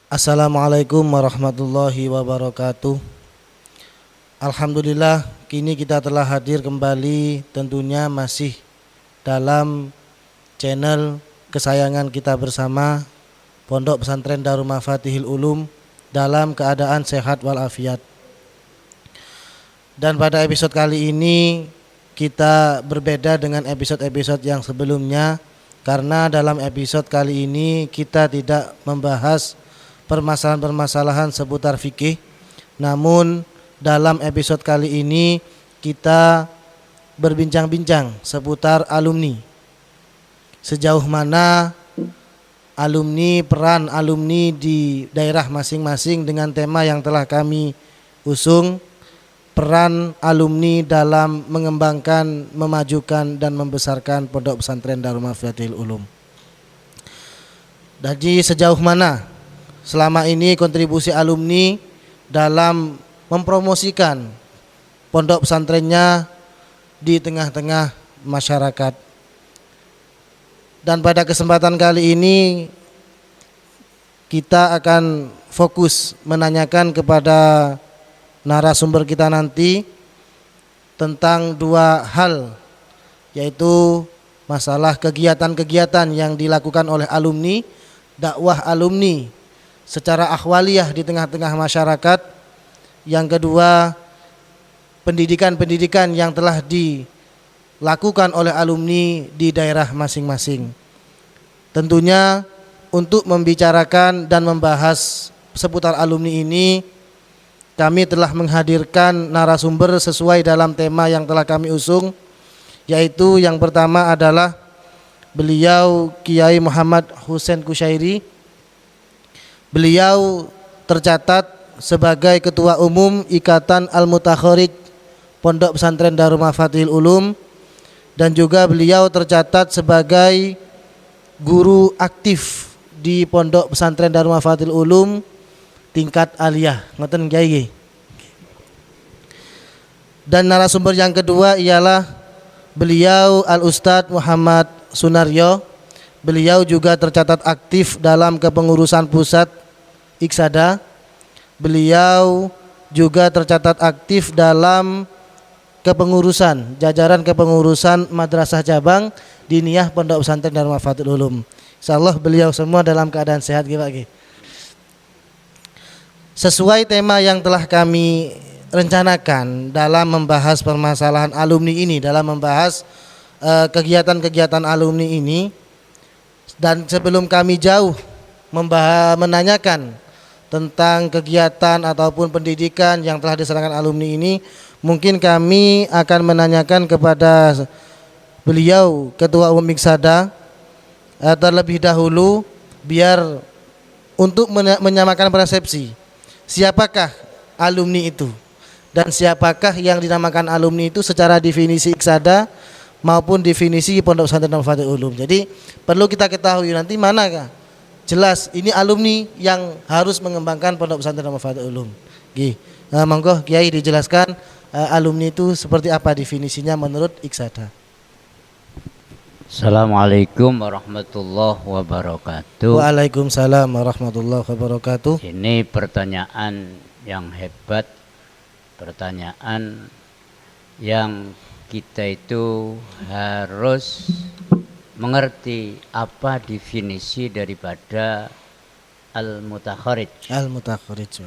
Assalamualaikum warahmatullahi wabarakatuh. Alhamdulillah, kini kita telah hadir kembali tentunya masih dalam channel kesayangan kita bersama Pondok Pesantren Darul Mafatihil Ulum dalam keadaan sehat walafiat. Dan pada episode kali ini kita berbeda dengan episode-episode yang sebelumnya, karena dalam episode kali ini kita tidak membahas permasalahan-permasalahan seputar fikih. Namun dalam episode kali ini kita berbincang-bincang seputar alumni. Sejauh mana peran alumni di daerah masing-masing dengan tema yang telah kami usung, peran alumni dalam mengembangkan, memajukan dan membesarkan Pondok Pesantren Darul Mafatihil Ulum. Jadi sejauh mana selama ini kontribusi alumni dalam mempromosikan pondok pesantrennya di tengah-tengah masyarakat. Dan pada kesempatan kali ini kita akan fokus menanyakan kepada narasumber kita nanti tentang dua hal, yaitu masalah kegiatan-kegiatan yang dilakukan oleh alumni, dakwah alumni secara akhwaliyah di tengah-tengah masyarakat. Yang kedua, pendidikan-pendidikan yang telah dilakukan oleh alumni di daerah masing-masing. Tentunya untuk membicarakan dan membahas seputar alumni ini, kami telah menghadirkan narasumber sesuai dalam tema yang telah kami usung, yaitu yang pertama adalah beliau Kiai Muhammad Husain Kusyairi. Beliau tercatat sebagai Ketua Umum Ikatan Al-Mutakharij Pondok Pesantren Darul Mafatihil Ulum, dan juga beliau tercatat sebagai guru aktif di Pondok Pesantren Darul Mafatihil Ulum tingkat aliyah. Ngoten Kiai. Dan narasumber yang kedua ialah beliau Al-Ustadz Muhammad Sunaryo. Beliau juga tercatat aktif dalam kepengurusan pusat Iksada. Beliau juga tercatat aktif dalam jajaran kepengurusan Madrasah Cabang Diniyah Pondok Pesantren Darul Mafatihil Ulum. Insyaallah beliau semua dalam keadaan sehat Pak. Sesuai tema yang telah kami rencanakan dalam membahas permasalahan alumni ini, dalam membahas kegiatan-kegiatan alumni ini, dan sebelum kami jauh menanyakan tentang kegiatan ataupun pendidikan yang telah diserahkan alumni ini, mungkin kami akan menanyakan kepada beliau Ketua Umum Iksada terlebih dahulu, biar untuk menyamakan persepsi siapakah alumni itu dan siapakah yang dinamakan alumni itu secara definisi Iksada maupun definisi Pondok Pesantren Darul Mafatihil Ulum. Jadi perlu kita ketahui nanti manakah jelas ini alumni yang harus mengembangkan Pondok Pesantren Darul Mafatihil Ulum. Monggo Kiai dijelaskan alumni itu seperti apa definisinya menurut Iksada. Assalamualaikum warahmatullahi wabarakatuh. Waalaikumsalam warahmatullahi wabarakatuh. Ini pertanyaan yang hebat, pertanyaan yang kita itu harus mengerti apa definisi daripada al-mutakharij. Al-mutakharij.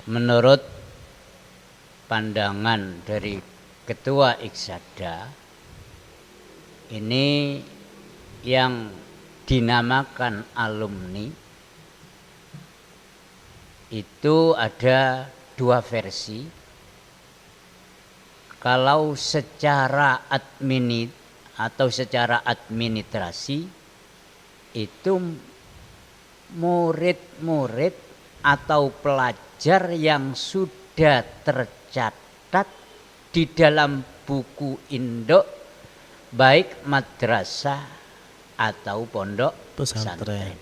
Menurut pandangan dari Ketua Iksada, ini yang dinamakan alumni itu ada dua versi. Kalau secara atau secara administrasi itu murid-murid atau pelajar yang sudah tercatat di dalam buku induk baik madrasah atau pondok pesantren.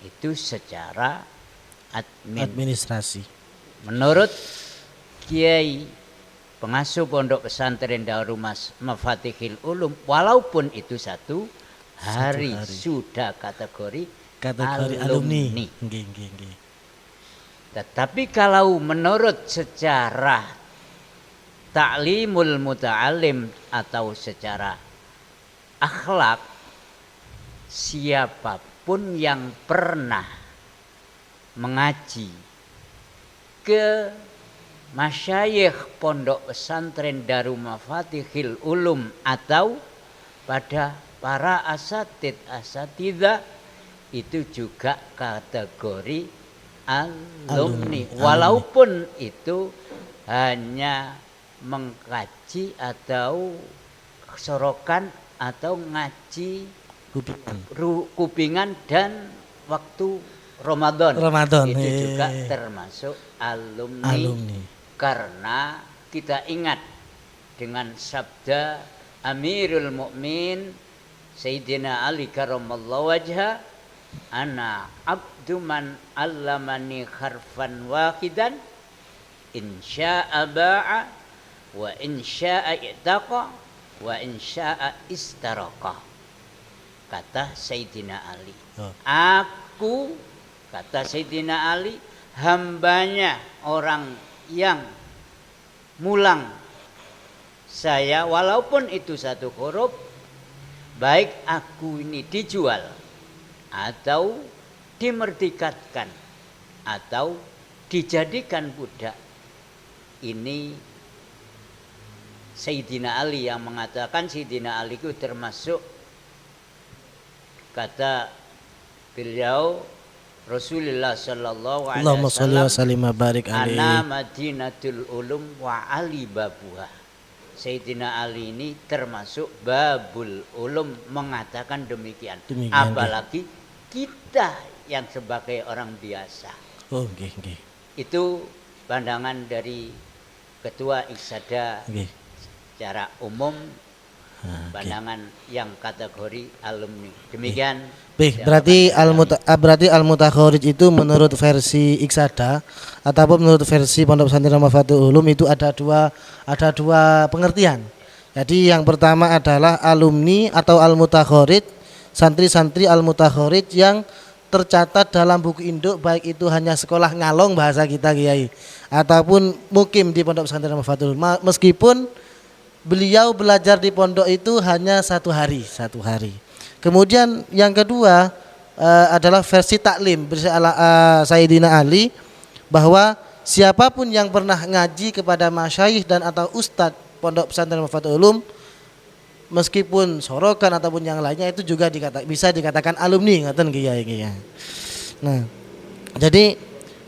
Itu secara administrasi. Menurut Kiai pengasuh Pondok Pesantren Darul Mafatihil Ulum, walaupun itu satu hari sudah kategori Kategori alumni. Nggih. Tetapi kalau menurut secara ta'limul muta'alim atau secara akhlak, siapapun yang pernah mengaji ke masyayikh pondok pesantren Darul Mafatihil Ulum atau pada para asatidzah itu juga kategori alumni. Walaupun itu hanya mengkaji atau sorokan atau ngaji kupingan dan waktu Ramadan itu juga termasuk alumni. Karena kita ingat dengan sabda Amirul Mukmin Sayyidina Ali karramallahu wajha, ana abdu man allamani harfan wahidan insya'a ba'a wa insya'a i'taqa wa insya'a istaraqa. Kata Sayyidina Ali, aku, kata Sayyidina Ali, hambanya orang yang mulang saya walaupun itu satu huruf, baik aku ini dijual atau dimerdekakan atau dijadikan budak. Ini Sayyidina Ali yang mengatakan. Sayyidina Ali itu termasuk, kata beliau, Rasulullah sallallahu alaihi wasallam, ana madinatul ulum wa ali babuha. Sayyidina Ali ini termasuk babul ulum, mengatakan demikian. Apalagi kita yang sebagai orang biasa. Itu pandangan dari Ketua Iksada secara umum, pandangan yang kategori alumni. Demikian. Berarti al-mutakharij itu menurut versi Iksada ataupun menurut versi Pondok Pesantren Mafatihul Ulum itu ada dua pengertian. Jadi yang pertama adalah alumni atau al-mutakharij, santri-santri al-mutakharij yang tercatat dalam buku induk, baik itu hanya sekolah ngalong bahasa kita Kiai ataupun mukim di Pondok Pesantren Mafatihul Ulum, meskipun beliau belajar di pondok itu hanya satu hari. Kemudian yang kedua adalah versi taklim versi Sayyidina Ali, bahwa siapapun yang pernah ngaji kepada masyayikh dan atau ustadz Pondok Pesantren Mafatihul Ulum, meskipun sorokan ataupun yang lainnya, itu juga bisa dikatakan alumni, ngaten Kiai. Nah, jadi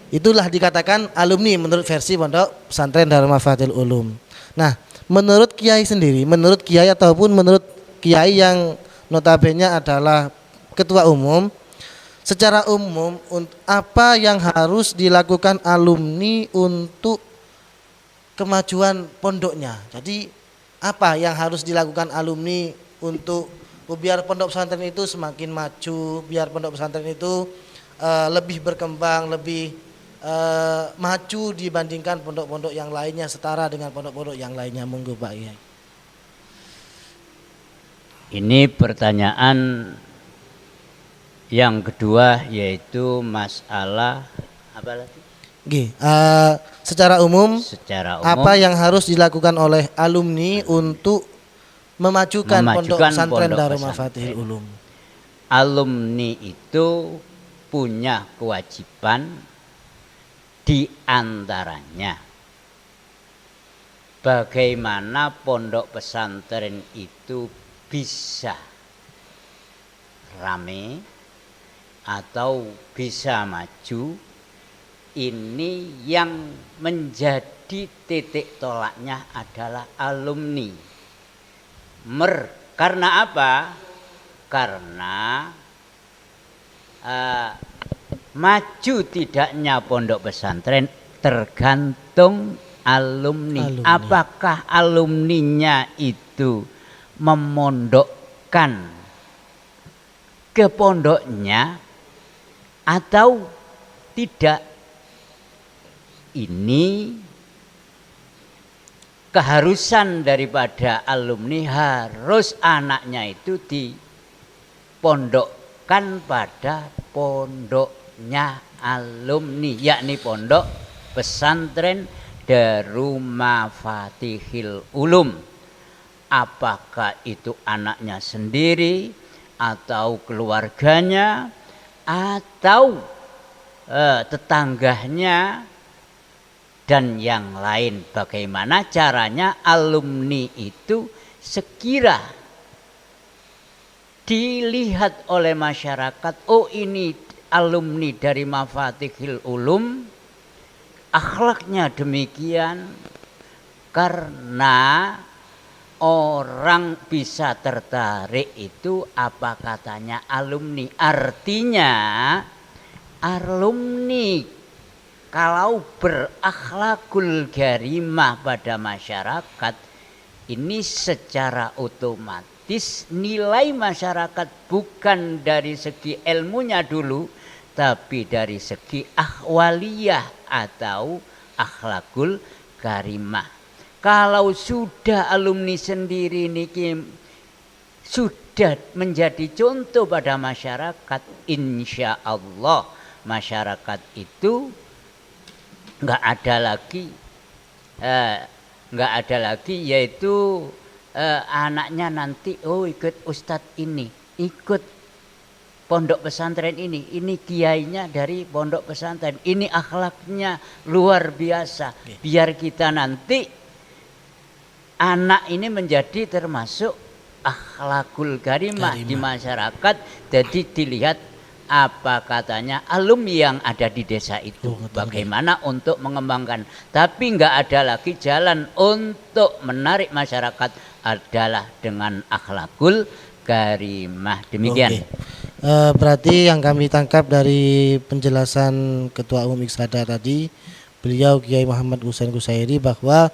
itulah dikatakan alumni menurut versi Pondok Pesantren Darul Mafatihul Ulum. Nah, menurut Kiai sendiri, menurut Kiai ataupun menurut Kiai yang notabene adalah ketua umum, secara umum apa yang harus dilakukan alumni untuk kemajuan pondoknya? Jadi apa yang harus dilakukan alumni untuk biar pondok pesantren itu semakin maju, biar pondok pesantren itu lebih berkembang, lebih maju dibandingkan pondok-pondok yang lainnya, setara dengan pondok-pondok yang lainnya. Monggo Pak Kiai. Ini pertanyaan yang kedua, yaitu masalah apa lagi? Secara umum, apa yang harus dilakukan oleh alumni untuk memajukan pondok pesantren Darul Mafatihil Ulum? Alumni itu punya kewajiban, di antaranya bagaimana pondok pesantren itu bisa rame atau bisa maju. Ini yang menjadi titik tolaknya adalah alumni. Karena apa? Karena maju tidaknya pondok pesantren tergantung alumni. Apakah alumninya itu memondokkan ke pondoknya atau tidak? Ini keharusan daripada alumni, harus anaknya itu di pondok diletakkan pada pondoknya alumni, yakni pondok pesantren Darul Mafatihil Ulum. Apakah itu anaknya sendiri atau keluarganya atau tetangganya dan yang lain. Bagaimana caranya alumni itu sekira dilihat oleh masyarakat, oh ini alumni dari Mafatihil Ulum, akhlaknya demikian, karena orang bisa tertarik itu apa katanya alumni. Artinya alumni kalau berakhlakul karimah pada masyarakat, ini secara otomatis nilai masyarakat bukan dari segi ilmunya dulu, tapi dari segi ahwaliyah atau akhlakul karimah. Kalau sudah alumni sendiri niki sudah menjadi contoh pada masyarakat, insya Allah masyarakat itu nggak ada lagi yaitu anaknya nanti ikut ustadz ini, ikut pondok pesantren ini kiainya dari pondok pesantren, ini akhlaknya luar biasa. Biar kita nanti anak ini menjadi termasuk akhlakul karimah di masyarakat. Jadi dilihat apa katanya alumni yang ada di desa itu, bagaimana untuk mengembangkan. Tapi nggak ada lagi jalan untuk menarik masyarakat adalah dengan akhlakul karimah. Demikian. Berarti yang kami tangkap dari penjelasan Ketua Umum Iksada tadi, beliau Kiai Muhammad Husain Qusairi, bahwa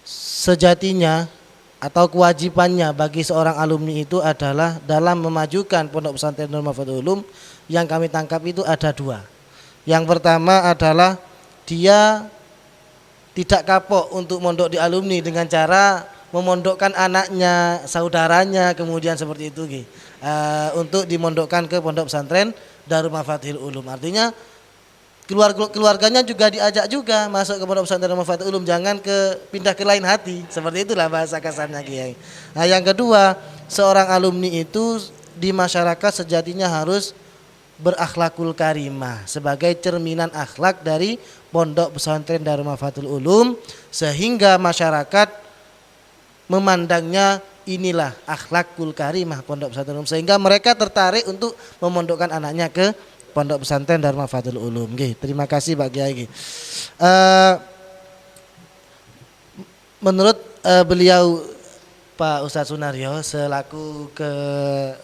sejatinya atau kewajibannya bagi seorang alumni itu adalah dalam memajukan pondok pesantren Darul Mafatihil Ulum, yang kami tangkap itu ada dua. Yang pertama adalah dia tidak kapok untuk mondok di alumni dengan cara memondokkan anaknya, saudaranya, kemudian seperti itu untuk dimondokkan ke pondok pesantren Darul Mafatihil Ulum. Artinya keluarganya juga diajak juga masuk ke pondok pesantren Darul Mafatihil Ulum, jangan pindah ke lain hati. Seperti itulah bahasa kasarnya Kiai. Nah, yang kedua, seorang alumni itu di masyarakat sejatinya harus berakhlakul karimah sebagai cerminan akhlak dari pondok pesantren Darul Mafatihil Ulum, sehingga masyarakat memandangnya inilah akhlakul karimah pondok pesantren Ulum, sehingga mereka tertarik untuk memondokkan anaknya ke pondok pesantren Darul Mafatihil Ulum. Terima kasih Pak Kiai. Menurut beliau Pak Ustadz Sunaryo selaku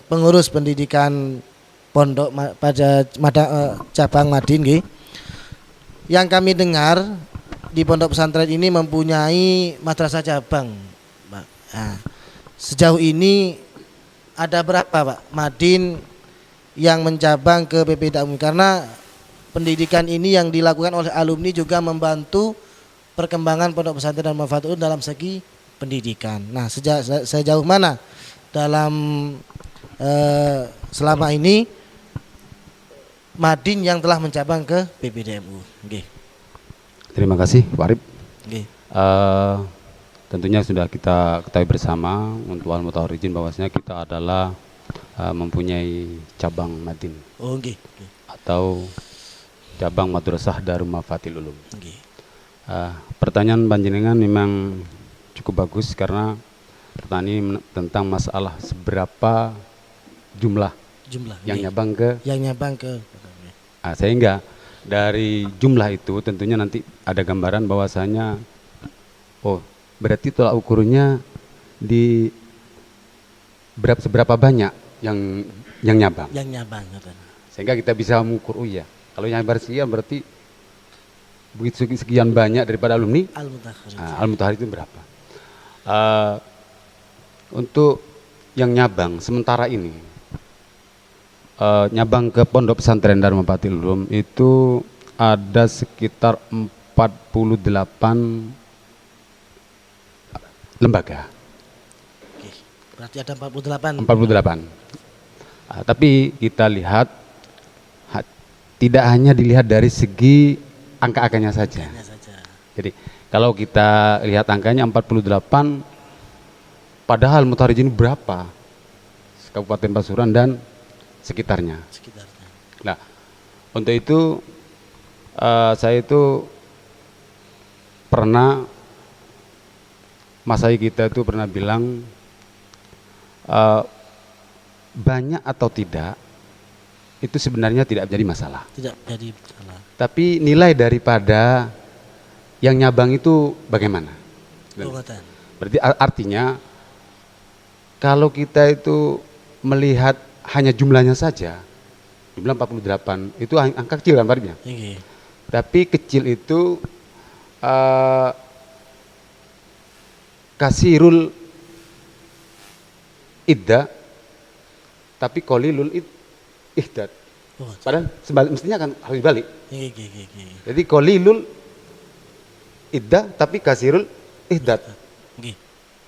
pengurus pendidikan pondok pada cabang Madin, yang kami dengar di pondok pesantren ini mempunyai madrasah cabang. Nah, sejauh ini ada berapa Pak Madin yang mencabang ke PPD Umum? Karena pendidikan ini yang dilakukan oleh alumni juga membantu perkembangan pondok pesantren dan Mafatihil dalam segi pendidikan. Nah, sejauh mana dalam selama ini Madin yang telah mencabang ke PPDMU? Terima kasih Pak Arif. Tentunya sudah kita ketahui bersama untuk al-mutawarijin bahwasanya kita adalah mempunyai cabang Madin atau cabang Madrasah Darul Mafatihil Ulum. Pertanyaan panjenengan memang cukup bagus karena pertanyaan ini tentang masalah seberapa jumlah yang nyabang ke sehingga dari jumlah itu tentunya nanti ada gambaran bahwasanya berarti tolak ukurnya di seberapa banyak yang nyabang. Sehingga kita bisa mengukur, kalau yang sekian berarti begitu sekian banyak daripada alumni al-mutahharij itu berapa. Untuk yang nyabang sementara ini nyabang ke pondok pesantren Darul Mafatihil Ulum itu ada sekitar 48 lembaga. Berarti ada 48. Tapi kita lihat tidak hanya dilihat dari segi angka-angkanya saja. Jadi kalau kita lihat angkanya 48, padahal Mutaharijin berapa? Kabupaten Pasuruan dan sekitarnya. Nah, untuk itu saya itu pernah, Mas Ai kita itu pernah bilang banyak atau tidak itu sebenarnya tidak jadi masalah. Tidak jadi masalah. Tapi nilai daripada yang nyabang itu bagaimana? Berarti artinya kalau kita itu melihat hanya jumlahnya saja, jumlah 48 itu angka kecil kan Pak Arif ya? Tapi kecil itu kasirul idda, tapi qalilul ihdad. Padahal mestinya kan harus dibalik. Jadi qalilul idda tapi kasirul ihdad.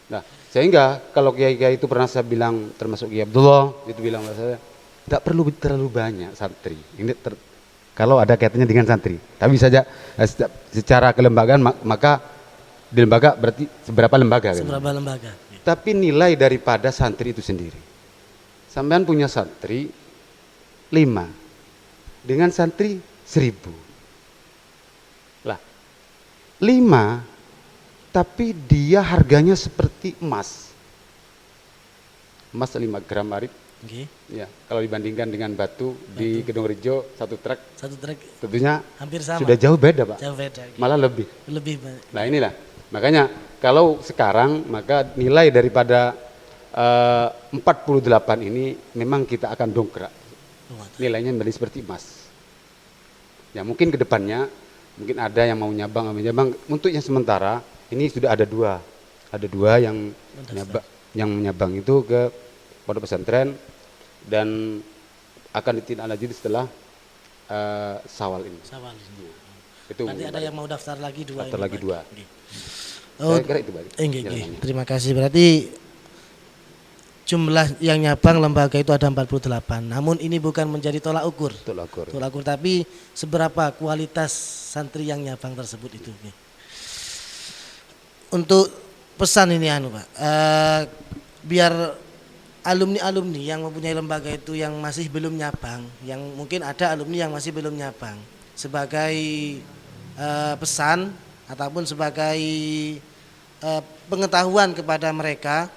Nah, sehingga kalau kiai-kiai itu pernah saya bilang, termasuk Kiai Abdullah itu bilang sama saya, tidak perlu terlalu banyak santri. Ini kalau ada kaitannya dengan santri. Tapi saja secara kelembagaan maka di lembaga berarti seberapa lembaga? Seberapa lembaga. Tapi nilai daripada santri itu sendiri. Sampean punya santri 5 dengan santri 1000. Lah, 5 tapi dia harganya seperti emas. Emas 5 gram Arif. Ya, kalau dibandingkan dengan batu di Gedung Rejo satu truk tentunya hampir sama. Sudah jauh beda, Pak. Jauh beda. Malah lebih. Banyak. Nah, inilah. Makanya kalau sekarang maka nilai daripada 48 ini memang kita akan dongkrak. Nilainya menjadi seperti emas. Ya, mungkin ke depannya mungkin ada yang mau nyabang. Untuk yang sementara ini sudah ada dua yang menyabang itu ke pondok pesantren dan akan ditindaklanjuti setelah Syawal ini. Itu nanti ada yang mau daftar lagi dua. Daftar lagi 2. Oh, saya kira itu Pak. Terima kasih. Berarti jumlah yang nyabang lembaga itu ada 48. Namun ini bukan menjadi tolak ukur. Tapi seberapa kualitas santri yang nyabang tersebut itu. Untuk pesan ini Pak, biar alumni yang mempunyai lembaga itu yang masih belum nyabang, yang mungkin ada alumni yang masih belum nyabang, sebagai pesan ataupun sebagai pengetahuan kepada mereka,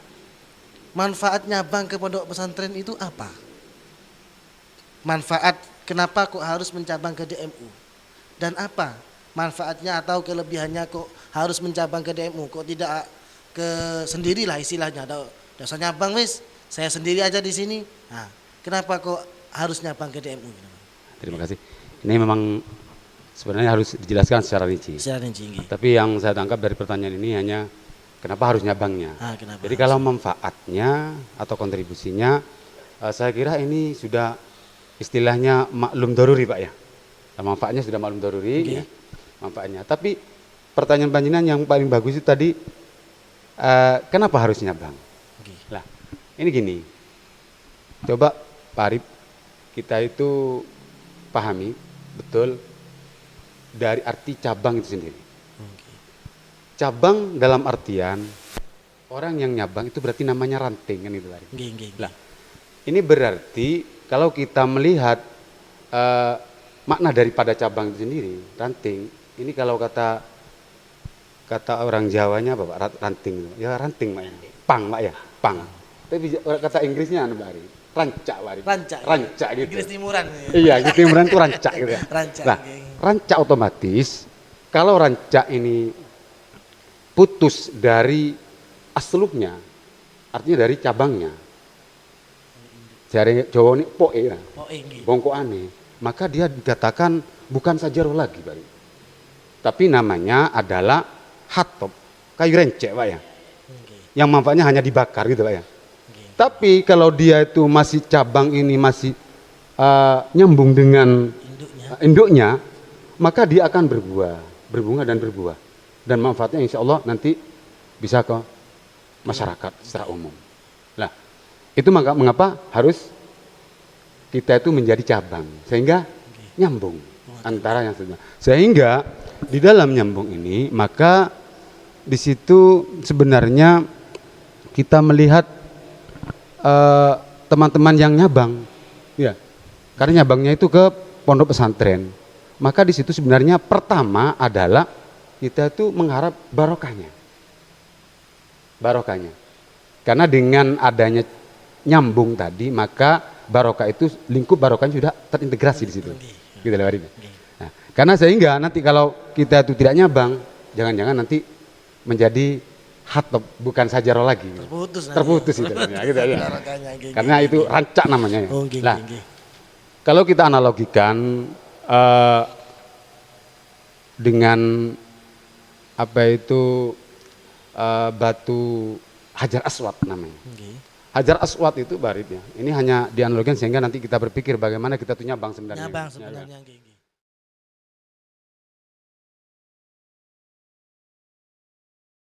manfaat nyabang ke pondok pesantren itu apa? Manfaat kenapa kok harus mencabang ke DMU? Dan apa manfaatnya atau kelebihannya kok harus mencabang ke DMU? Kok tidak ke sendirilah istilahnya? Dasar nyabang wis, saya sendiri aja di sini. Nah, kenapa kok harus nyabang ke DMU? Terima kasih. Ini memang sebenarnya harus dijelaskan secara rinci. Tapi yang saya tangkap dari pertanyaan ini hanya kenapa harus nyabangnya. Jadi kalau manfaatnya atau kontribusinya, saya kira ini sudah istilahnya maklum daruri Pak ya. Manfaatnya sudah maklum daruri. Ya, manfaatnya. Tapi pertanyaan panjenengan yang paling bagus itu tadi, kenapa harus nyabang? Lah, ini gini. Coba Pak Arif, kita itu pahami betul dari arti cabang itu sendiri. Cabang dalam artian orang yang nyabang itu berarti namanya ranting kan itu Pak Arif. Lah, ini berarti kalau kita melihat makna daripada cabang itu sendiri, ranting. Ini kalau kata orang Jawanya apa Pak? Ranting. Ya ranting Pak ya. Pang Pak ya, pang. Tapi kata Inggrisnya Pak Arif, rancak Pak Arif. Rancak gitu. Inggris timuran. Iya, Inggris timuran itu rancak gitu ya. Nah, rancak otomatis kalau rancak ini putus dari aslubnya, artinya dari cabangnya. Jari Jawa ini poe ya. Bongko aneh. Maka dia dikatakan bukan sajarah lagi Pak. Tapi namanya adalah hatop, kayu rencek Pak ya. Yang manfaatnya hanya dibakar gitu Pak ya. Tapi kalau dia itu masih cabang ini masih nyambung dengan induknya, maka dia akan berbuah, berbunga dan berbuah. Dan manfaatnya insya Allah nanti bisa ke masyarakat secara umum. Nah, itu mengapa harus kita itu menjadi cabang, sehingga nyambung antara yang sebenarnya. Sehingga di dalam nyambung ini, maka di situ sebenarnya kita melihat teman-teman yang nyabang, ya, karena nyabangnya itu ke pondok pesantren. Maka di situ sebenarnya pertama adalah kita itu mengharap barokahnya. Barokahnya. Karena dengan adanya nyambung tadi, maka barokah itu, lingkup barokahnya sudah terintegrasi di situ. Gitu loh, nah, karena sehingga nanti kalau kita itu tidak nyabang, jangan-jangan nanti menjadi hatop, bukan sajarah lagi. Terputus itu. Ya, gitu, ya. Karena itu rancak namanya. Ya. Nah, kalau kita analogikan dengan apa itu batu Hajar Aswad namanya. Hajar Aswad itu baritnya. Ini hanya dianalogikan sehingga nanti kita berpikir bagaimana kita tuh nyabang sebenarnya. Nyabang sebenarnya.